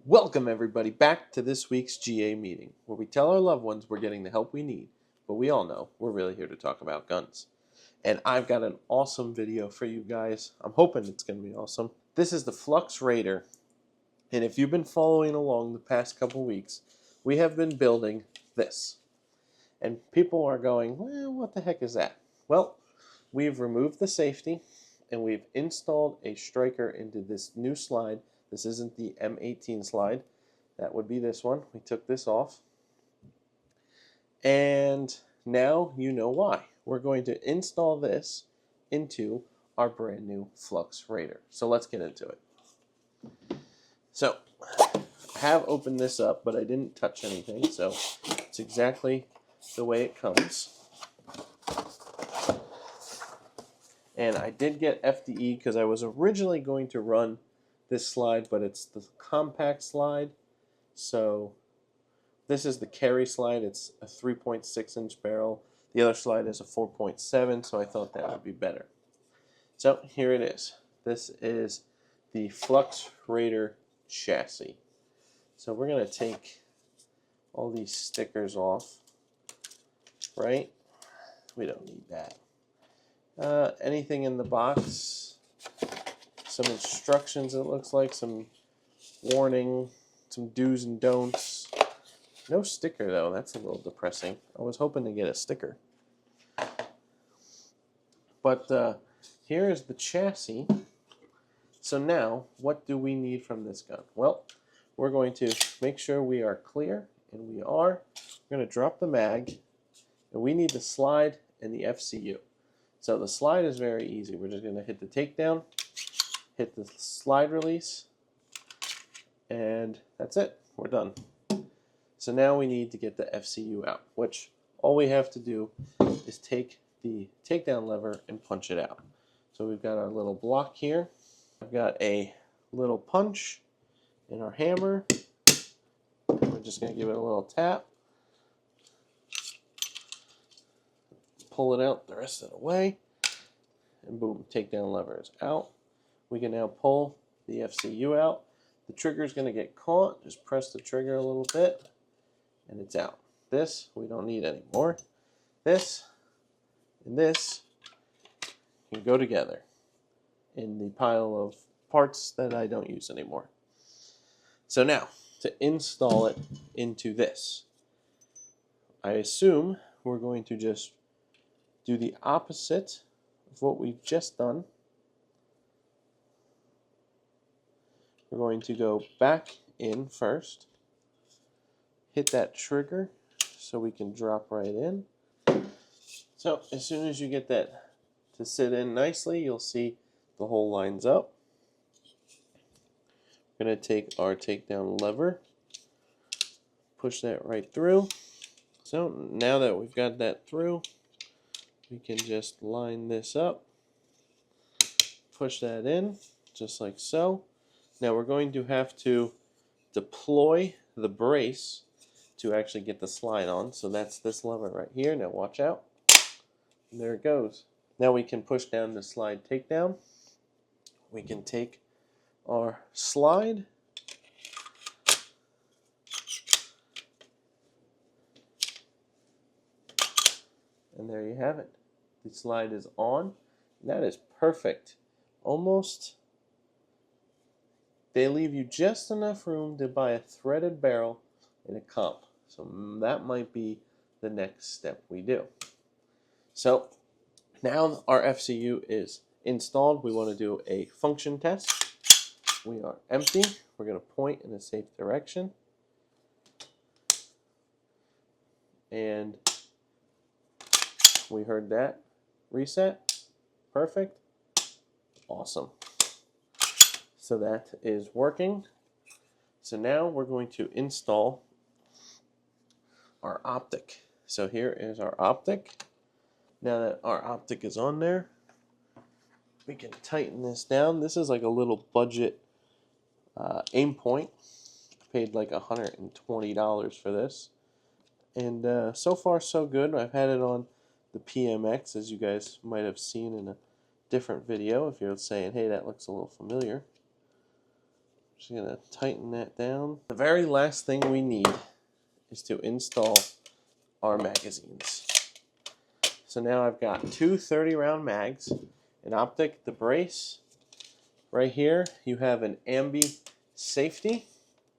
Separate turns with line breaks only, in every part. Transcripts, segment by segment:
Welcome everybody back to this week's GA meeting, where we tell our loved ones we're getting the help we need, but we all know we're really here to talk about guns. And I've got an awesome video for you guys. I'm hoping it's going to be awesome. This is the Flux Raider, and if you've been following along the past couple weeks, we have been building this. And people are going, well, what the heck is that? Well, we've removed the safety, and we've installed a striker into this new slide. This isn't the M18 slide. That would be this one. We took this off. And now you know why. We're going to install this into our brand new Flux Raider. So let's get into it. So I have opened this up, but I didn't touch anything. So it's exactly the way it comes. And I did get FDE because I was originally going to run this slide, but it's the compact slide. So this is the carry slide. It's a 3.6 inch barrel. The other slide is a 4.7, so I thought that would be better. So here it is. This is the Flux Raider chassis. So we're going to take all these stickers off, right? We don't need that. Anything in the box, some instructions, it looks like, some warning, some do's and don'ts. No sticker though, that's a little depressing. I was hoping to get a sticker. But here is the chassis. So now, what do we need from this gun? Well, we're going to make sure we are clear, and we are. We're going to drop the mag, and we need the slide and the FCU. So the slide is very easy. We're just going to hit the takedown, hit the slide release, and that's it. We're done. So now we need to get the FCU out, which all we have to do is take the takedown lever and punch it out. So we've got our little block here. I've got a little punch and our hammer. We're just going to give it a little tap. Pull it out the rest of the way, and boom, takedown lever is out. We can now pull the FCU out. The trigger is going to get caught. Just press the trigger a little bit, and it's out. This we don't need anymore. This and this can go together in the pile of parts that I don't use anymore. So now, to install it into this, I assume we're going to just do the opposite of what we've just done. We're going to go back in first, hit that trigger so we can drop right in. So as soon as you get that to sit in nicely, you'll see the hole lines up. We're going to take our takedown lever, push that right through. So now that we've got that through, we can just line this up, push that in, just like so. Now we're going to have to deploy the brace to actually get the slide on. So that's this lever right here. Now watch out. And there it goes. Now we can push down the slide takedown. We can take our slide, and there you have it. The slide is on. And that is perfect. Almost. They leave you just enough room to buy a threaded barrel in a comp. So that might be the next step we do. So now our FCU is installed. We want to do a function test. We are empty. We're going to point in a safe direction. And we heard that. Reset. Perfect. Awesome. So that is working. So now we're going to install our optic. So here is our optic. Now that our optic is on there, we can tighten this down. This is like a little budget aim point. Paid like $120 for this. And so far so good. I've had it on the PMX, as you guys might have seen in a different video if you're saying, hey, that looks a little familiar. Just going to tighten that down. The very last thing we need is to install our magazines. So now I've got two 30-round mags, an Optic, the brace. Right here you have an ambi safety.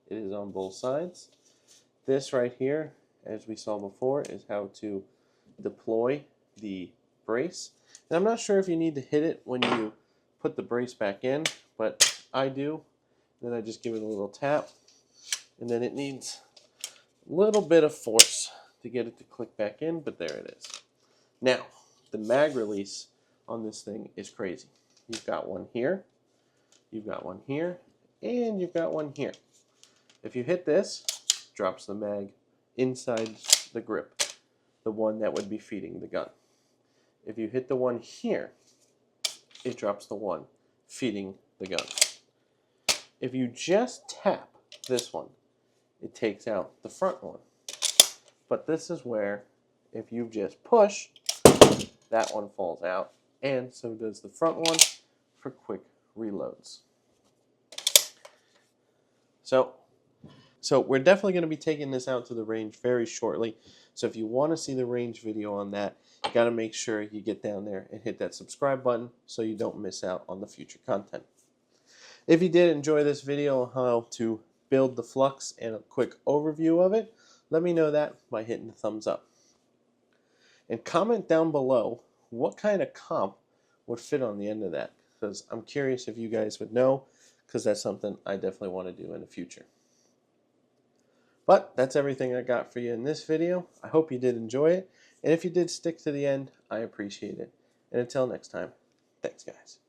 It is on both sides. This right here, as we saw before, is how to deploy the brace. And I'm not sure if you need to hit it when you put the brace back in, but I do. Then I just give it a little tap, and then it needs a little bit of force to get it to click back in, but there it is. Now, the mag release on this thing is crazy. You've got one here, you've got one here, and you've got one here. If you hit this, it drops the mag inside the grip, the one that would be feeding the gun. If you hit the one here, it drops the one feeding the gun. If you just tap this one, it takes out the front one. But this is where, if you just push, that one falls out, and so does the front one for quick reloads. So we're definitely going to be taking this out to the range very shortly. So if you want to see the range video on that, you got to make sure you get down there and hit that subscribe button so you don't miss out on the future content. If you did enjoy this video on how to build the Flux and a quick overview of it, let me know that by hitting the thumbs up. And comment down below what kind of comp would fit on the end of that, because I'm curious if you guys would know, because that's something I definitely want to do in the future. But that's everything I got for you in this video. I hope you did enjoy it, and if you did stick to the end, I appreciate it. And until next time, thanks guys.